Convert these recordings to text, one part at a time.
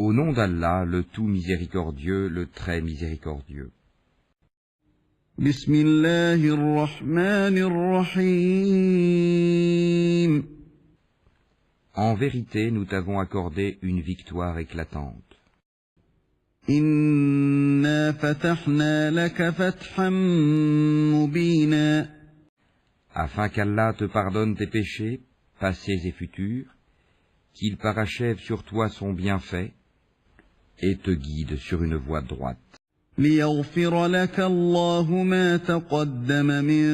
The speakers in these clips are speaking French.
Au nom d'Allah, le tout miséricordieux, le très miséricordieux. Bismillahirrahmanirrahim. En vérité, nous t'avons accordé une victoire éclatante. Inna fatahna laka fathan mubina. Afin qu'Allah te pardonne tes péchés, passés et futurs, qu'il parachève sur toi son bienfait et te guide sur une voie droite. ليغفر لك الله ما تقدم من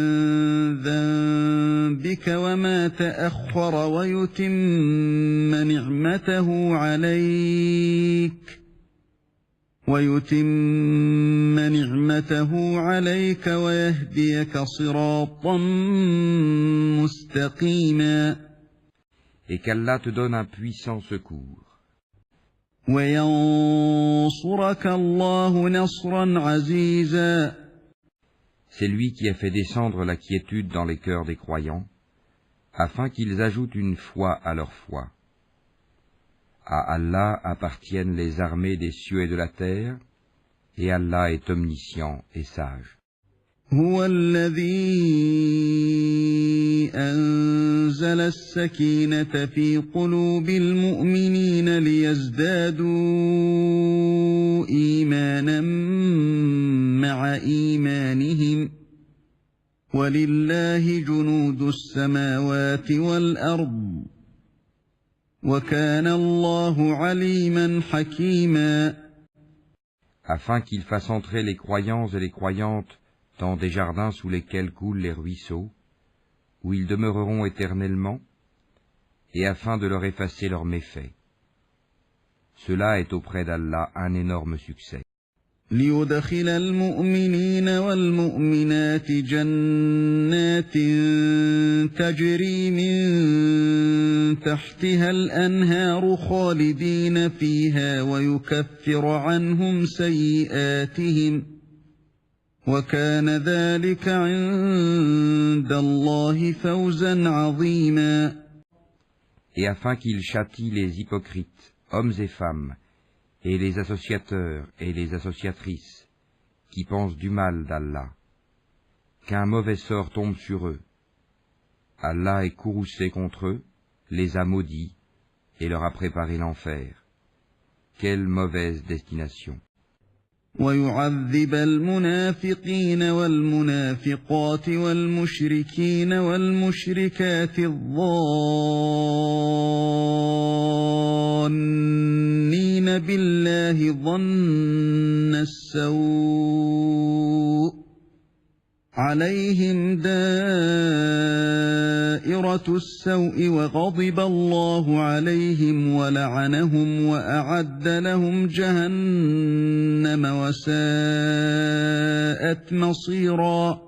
ذنبك وما تأخر ويتم نعمته عليك ويهديك صراطا مستقيما. Et qu'Allah te donne un puissant secours. وَيَنصُرَكَ اللَّهُ نَصْرًا عَزِيزًا. C'est lui qui a fait descendre la quiétude dans les cœurs des croyants, afin qu'ils ajoutent une foi à leur foi. À Allah appartiennent les armées des cieux et de la terre, et Allah est omniscient et sage. هو الذي أنزل السكينة في قلوب المؤمنين ليزدادوا إيمانا مع إيمانهم ولله جنود السماوات والأرض وكان الله عليما حكيما. Afin qu'il fasse entrer les croyants et les croyantes dans des jardins sous lesquels coulent les ruisseaux, où ils demeureront éternellement, et afin de leur effacer leurs méfaits. Cela est auprès d'Allah un énorme succès. ليدخل المؤمنين والمؤمنات جنات تجري من تحتها الأنهار خالدين فيها ويكفر عنهم سيئاتهم وكان ذلك عند الله فوزا عظيما. Et afin qu'il châtie les hypocrites, hommes et femmes, et les associateurs et les associatrices, qui pensent du mal d'Allah, qu'un mauvais sort tombe sur eux. Allah est courroucé contre eux, les a maudits, et leur a préparé l'enfer. Quelle mauvaise destination! ويعذب المنافقين والمنافقات والمشركين والمشركات الظانين بالله ظن السوء عليهم دائرة السوء وغضب الله عليهم ولعنهم وأعد لهم جهنم وساءت مصيرا.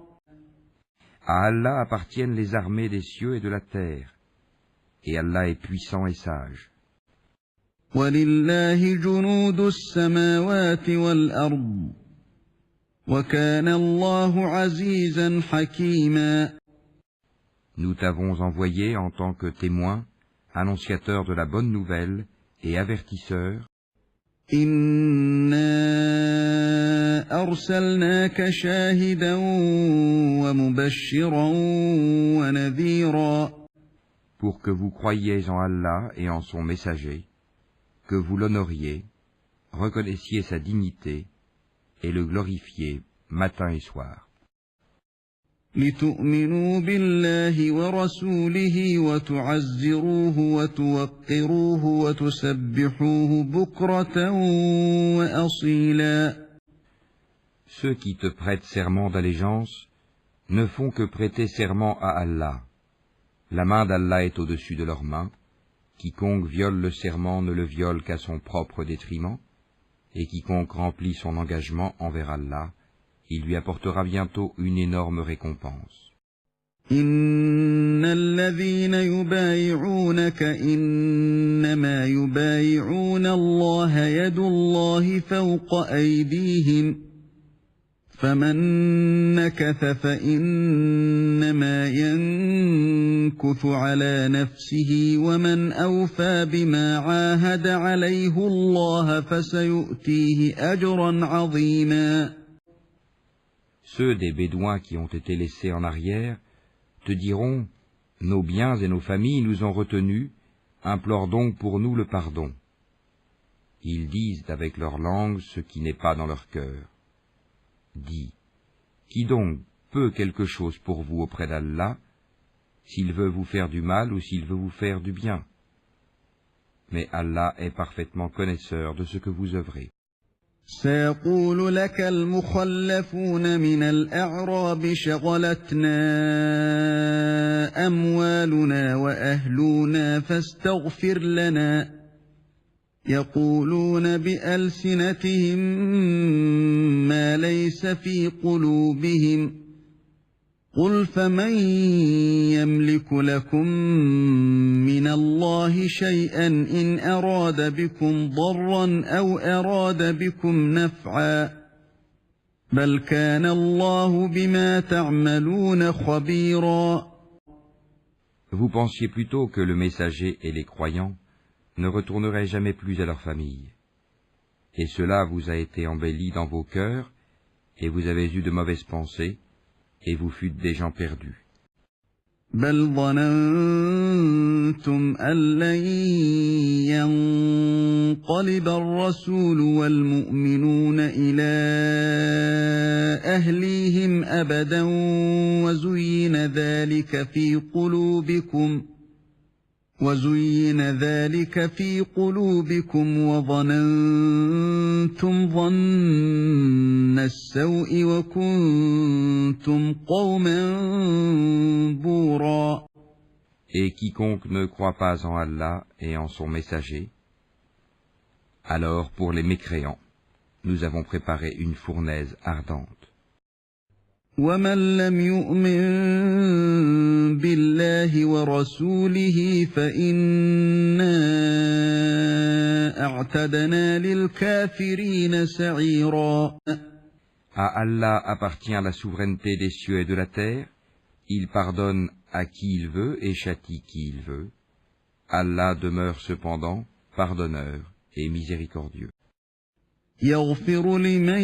À Allah appartiennent les armées des cieux et de la terre, et Allah est puissant et sage. وَلِلَّهِ جُنُودُ السَّمَاوَاتِ وَالْأَرْضِ وَكَانَ اللَّهُ عَزِيزًا حَكِيمًا. Nous t'avons envoyé en tant que témoin, annonciateur de la bonne nouvelle et avertisseur. إِنَّا أَرْسَلْنَاكَ شَاهِدًا وَمُبَشِّرًا وَنَذِيرًا. Pour que vous croyiez en Allah et en son messager, que vous l'honoriez, reconnaissiez sa dignité et le glorifiez matin et soir. لِتُؤْمِنُوا بِاللَّهِ وَرَسُولِهِ وَتُعَزِّرُوهُ وَتُوَقِّرُوهُ وَتُسَبِّحُوهُ بُكْرَةً وَأَصِيلًا. Ceux qui te prêtent serment d'allégeance ne font que prêter serment à Allah. La main d'Allah est au-dessus de leurs mains. Quiconque viole le serment ne le viole qu'à son propre détriment, et quiconque remplit son engagement envers Allah, il lui apportera bientôt une énorme récompense. إن الذين يبايعونك إنما يبايعون الله يد الله فوق أيديهم فمن نكث فإنما ينكث على نفسه ومن أوفى بما عاهد عليه الله فسيؤتيه أجرا عظيما. Ceux des Bédouins qui ont été laissés en arrière te diront « Nos biens et nos familles nous ont retenus, implore donc pour nous le pardon. » Ils disent avec leur langue ce qui n'est pas dans leur cœur. Dis, qui donc peut quelque chose pour vous auprès d'Allah, s'il veut vous faire du mal ou s'il veut vous faire du bien? Mais Allah est parfaitement connaisseur de ce que vous œuvrez. سيقول لك المخلفون من الأعراب شغلتنا أموالنا وأهلنا فاستغفر لنا يقولون بألسنتهم ما ليس في قلوبهم قل فمن يملك لكم من الله شيئا إن أراد بكم ضرا أو أراد بكم نفعا بل كان الله بما تعملون خبيرا. Vous pensiez plutôt que le messager et les croyants ne retourneraient jamais plus à leur famille. Et cela vous a été embelli dans vos cœurs, et vous avez eu de mauvaises pensées, et vous fûtes des gens perdus. بل ظننتم أن لن ينقلب الرسول والمؤمنون إلى أهليهم أبدا وزين ذلك في قلوبكم وظننتم ظن السوء وكنتم قوما بورا. Et quiconque ne croit pas en Allah et en son messager, alors pour les mécréants, nous avons préparé une fournaise ardente. ومن لم يؤمن بالله ورسوله فإنا أعتدنا للكافرين سعيرا. À Allah appartient la souveraineté des cieux et de la terre, il pardonne à qui il veut et châtie qui il veut. Allah demeure cependant pardonneur et miséricordieux. يغفر لمن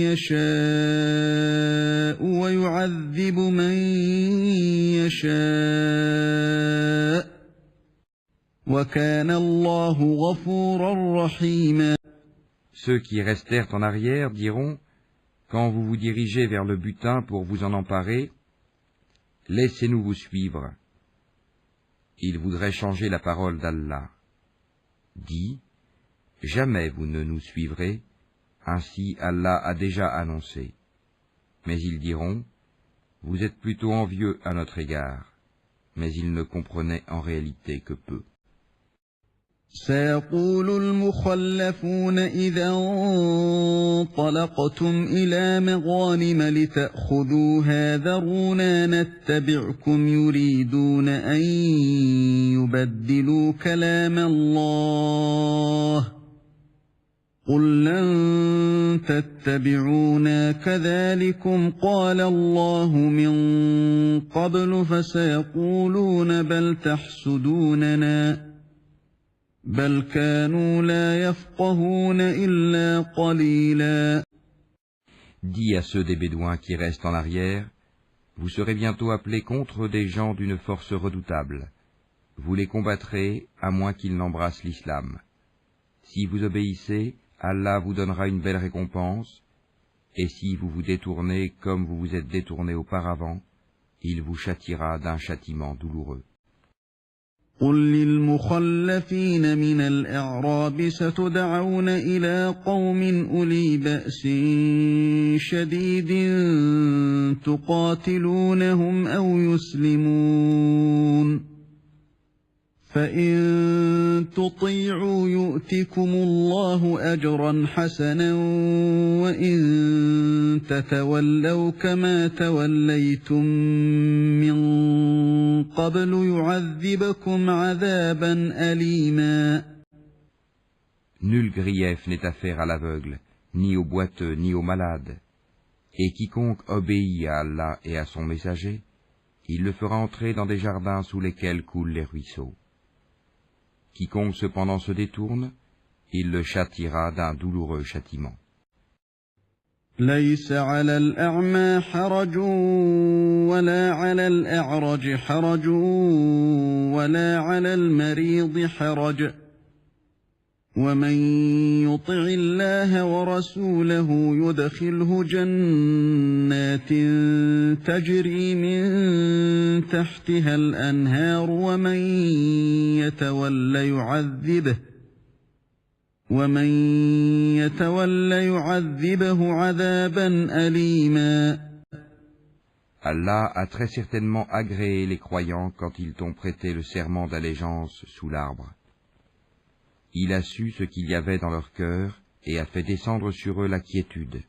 يشاء ويعذب من يشاء وكان الله غفورا رحيما. Ceux qui restèrent en arrière diront, quand vous vous dirigez vers le butin pour vous en emparer, laissez-nous vous suivre. Ils voudraient changer la parole d'Allah. Dis, jamais vous ne nous suivrez, ainsi Allah a déjà annoncé. Mais ils diront, vous êtes plutôt envieux à notre égard, mais ils ne comprenaient en réalité que peu. سيقول المخلفون إذا انطلقتم إلى مغانم لتأخذوها ذرونا نتبعكم يريدون أن يبدلوا كلام الله قل لن تتبعونا كذلكم قال الله من قبل فسيقولون بل تحسدوننا بل كانوا لا يفقهون إلا قليلا. Dis à ceux des Bédouins qui restent en arrière, vous serez bientôt appelés contre des gens d'une force redoutable. Vous les combattrez à moins qu'ils n'embrassent l'islam. Si vous obéissez, Allah vous donnera une belle récompense, et si vous vous détournez comme vous vous êtes détournés auparavant, il vous châtiera d'un châtiment douloureux. قل للمخلفين من الأعراب ستدعون إلى قوم أولي بأس شديد تقاتلونهم أو يسلمون فإن تطيعوا يؤتكم الله أجرا حسنا وإن تتولوا كما توليتم من قبل يعذبكم عذابا أليما. Nul grief n'est à faire à l'aveugle, ni au boiteux, ni au malade. Et quiconque obéit à Allah et à son messager, il le fera entrer dans des jardins sous lesquels coulent les ruisseaux. Quiconque cependant se détourne, il le châtiera d'un douloureux châtiment. ليس على الأعمى حرج ولا على الأعرج حرج ولا على المريض حرج ومن يطع الله ورسوله يدخله جنات تجري من تحتها الأنهار ومن يتول يعذبه عذابا أليما. Allah a très certainement agréé les croyants quand ils t'ont prêté le serment d'allégeance sous l'arbre. Il a su ce qu'il y avait dans leur cœur et a fait descendre sur eux la quiétude.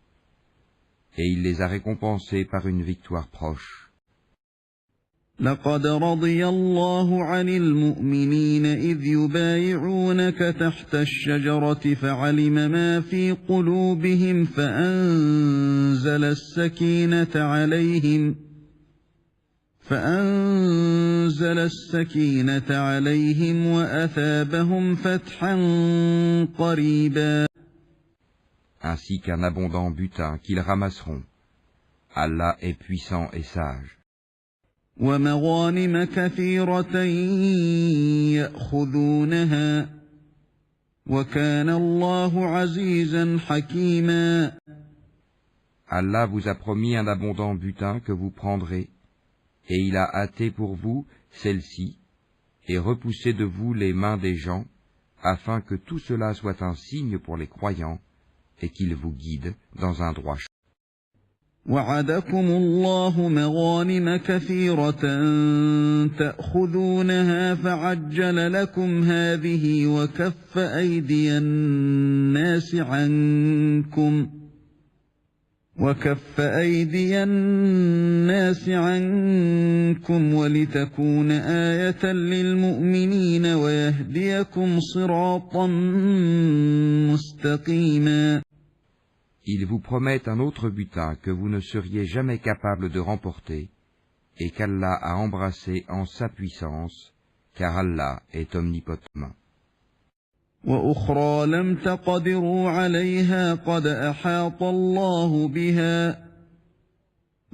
Et il les a récompensés par une victoire proche. لقد رضي الله عن المؤمنين إذ يبايعونك تحت الشجرة فعلم ما في قلوبهم فأنزل السكينة عليهم وأثابهم فتحا قريبا. Ainsi qu'un abondant butin qu'ils ramasseront. Allah est puissant et sage. ومغانم كثيرة يأخذونها وكان الله عزيزا حكيما. Allah vous a promis un abondant butin que vous prendrez, et il a hâté pour vous celle-ci, et repoussé de vous les mains des gens, afin que tout cela soit un signe pour les croyants, et qu'il vous guide dans un droit chemin. وعدكم الله مغانم كثيرة تأخذونها فعجل لكم هذه وكف أيدي الناس عنكم ولتكون آية للمؤمنين ويهديكم صراطا مستقيما. Il vous promet un autre butin que vous ne seriez jamais capable de remporter, et qu'Allah a embrassé en sa puissance, car Allah est omnipotent. وأخرى لم تقدروا عليها قد أحاط الله بها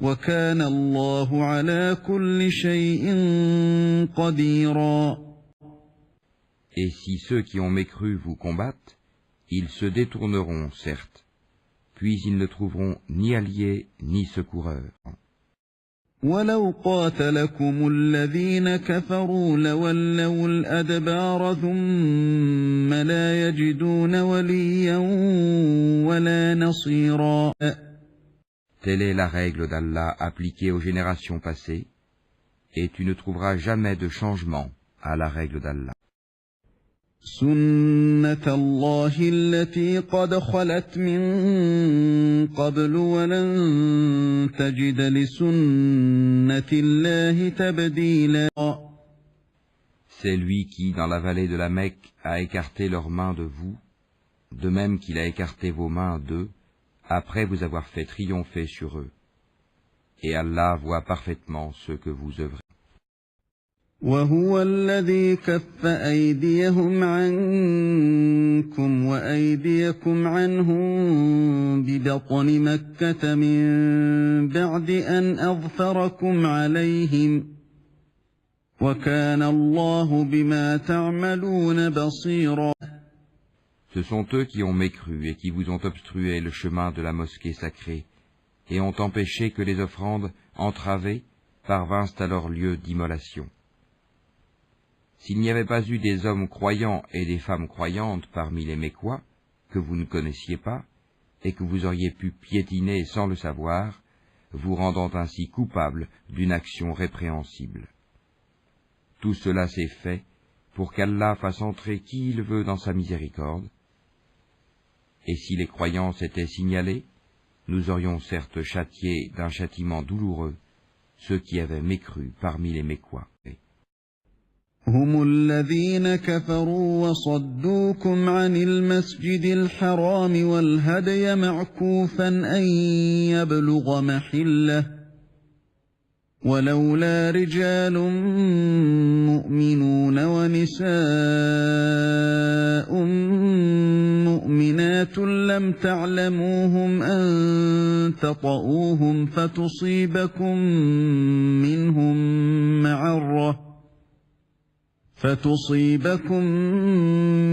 وكان الله على كل شيء قديرا. Et si ceux qui ont mécru vous combattent, ils se détourneront, certes, puis ils ne trouveront ni alliés ni secoureurs. ولو قاتلكم الذين كفروا لولوا الأدبار ثم لا يجدون وليا ولا نصيرا. Telle est la règle d'Allah appliquée aux générations passées, et tu ne trouveras jamais de changement à la règle d'Allah. سنة الله التي قد خلت من قبل ولن تجد لسنة الله تبديلا. C'est lui qui, dans la vallée de la Mecque, a écarté leurs mains de vous, de même qu'il a écarté vos mains d'eux, après vous avoir fait triompher sur eux. Et Allah voit parfaitement ce que vous œuvrez. وهو الذي كف أيديهم عنكم وأيديكم عنهم ببطن مكة من بعد أن أظفركم عليهم وكان الله بما تعملون بصيرا. Ce sont eux qui ont mécru et qui vous ont obstrué le chemin de la mosquée sacrée et ont empêché que les offrandes entravées parvinssent à leur lieu d'immolation. S'il n'y avait pas eu des hommes croyants et des femmes croyantes parmi les Mécois, que vous ne connaissiez pas, et que vous auriez pu piétiner sans le savoir, vous rendant ainsi coupable d'une action répréhensible. Tout cela s'est fait pour qu'Allah fasse entrer qui il veut dans sa miséricorde, et si les croyants s'étaient signalés, nous aurions certes châtié d'un châtiment douloureux ceux qui avaient mécru parmi les Mécois. هم الذين كفروا وصدوكم عن المسجد الحرام والهدي معكوفا أن يبلغ محله ولولا رجال مؤمنون ونساء مؤمنات لم تعلموهم أن تطؤوهم فتصيبكم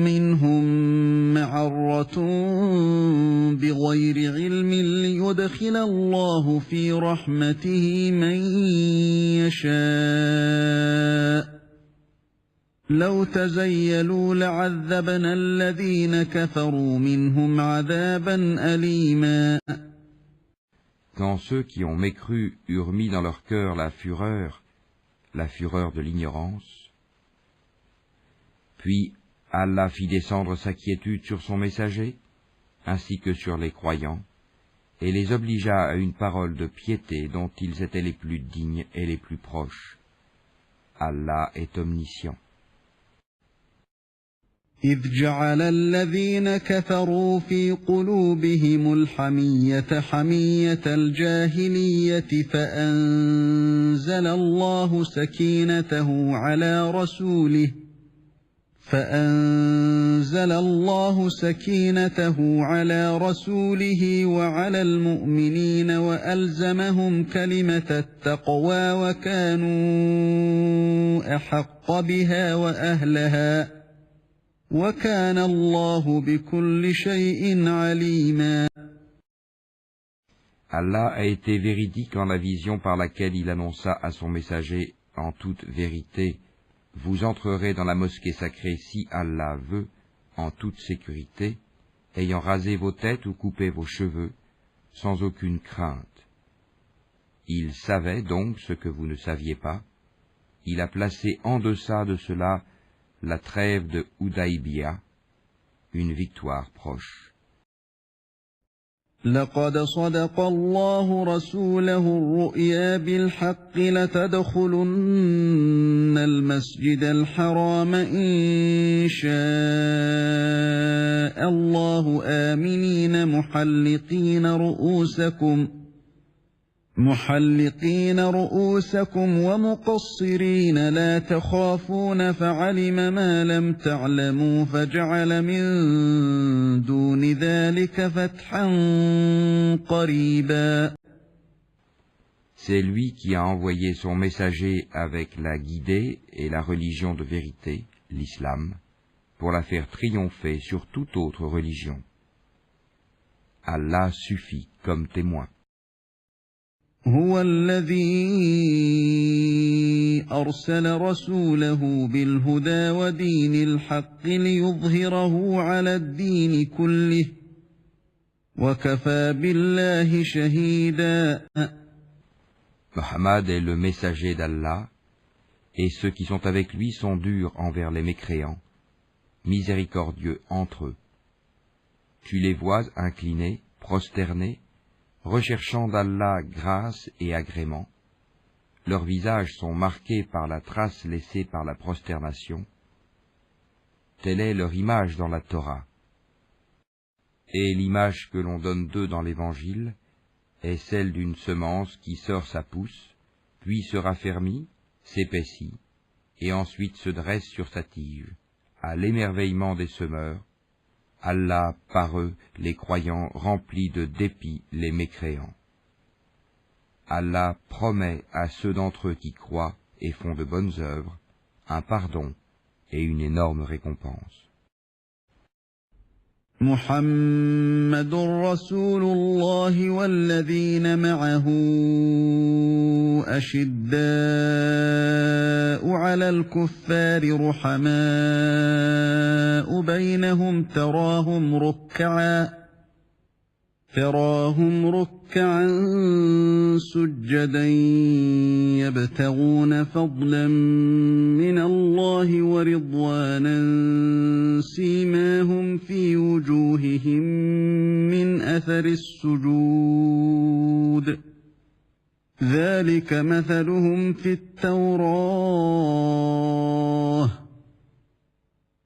منهم معرة بغير علم ليدخل الله في رحمته من يشاء لو تزيلوا لعذبنا الذين كفروا منهم عذابا أليما. Quand ceux qui ont mécru eurent mis dans leur cœur la fureur de l'ignorance, puis Allah fit descendre sa quiétude sur son messager, ainsi que sur les croyants, et les obligea à une parole de piété dont ils étaient les plus dignes et les plus proches. Allah est omniscient. إذ جعل الذين كفروا في قلوبهم الحمية حمية الجاهلية فأنزل الله سكينته على رسوله وعلى المؤمنين وألزمهم كلمة التقوى وكانوا أحق بها وأهلها وكان الله بكل شيء عليما. Allah a été véridique en la vision par laquelle il annonça à son messager en toute vérité: vous entrerez dans la mosquée sacrée si Allah veut, en toute sécurité, ayant rasé vos têtes ou coupé vos cheveux, sans aucune crainte. Il savait donc ce que vous ne saviez pas. Il a placé en deçà de cela la trêve de Hudaybiya, une victoire proche. لقد صدق الله رسوله الرؤيا بالحق لتدخلن المسجد الحرام إن شاء الله آمنين محلقين رؤوسكم ومقصرين لا تخافون فعلم ما لم تعلموا فجعل من دون ذلك فتحا قريبا. C'est lui qui a envoyé son messager avec la guidée et la religion de vérité, l'islam, pour la faire triompher sur toute autre religion. Allah suffit comme témoin. هو الذي أرسل رسوله بالهدى ودين الحق ليظهره على الدين كله وكفى بالله شهيدا. Mohammed est le messager d'Allah, et ceux qui sont avec lui sont durs envers les mécréants, miséricordieux entre eux. Tu les vois inclinés, prosternés, recherchant d'Allah grâce et agrément. Leurs visages sont marqués par la trace laissée par la prosternation. Telle est leur image dans la Torah. Et l'image que l'on donne d'eux dans l'Évangile est celle d'une semence qui sort sa pousse, puis se raffermit, s'épaissit, et ensuite se dresse sur sa tige, à l'émerveillement des semeurs. Allah, par eux, les croyants, remplit de dépit les mécréants. Allah promet à ceux d'entre eux qui croient et font de bonnes œuvres un pardon et une énorme récompense. محمد رسول الله والذين معه أشداء على الكفار رحماء بينهم تراهم ركعا سجدا يبتغون فضلا من الله ورضوانا سيماهم في وجوههم من أثر السجود ذلك مثلهم في التوراة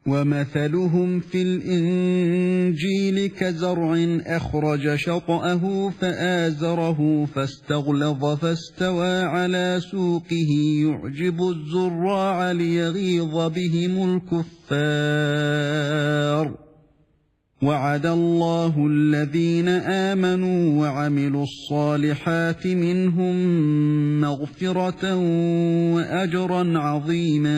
ومثلهم في الإنجيل كزرع أخرج شطأه فآزره فاستغلظ فاستوى على سوقه يعجب الزراع ليغيظ بهم الكفار وعد الله الذين آمنوا وعملوا الصالحات منهم مغفرة وأجرا عظيما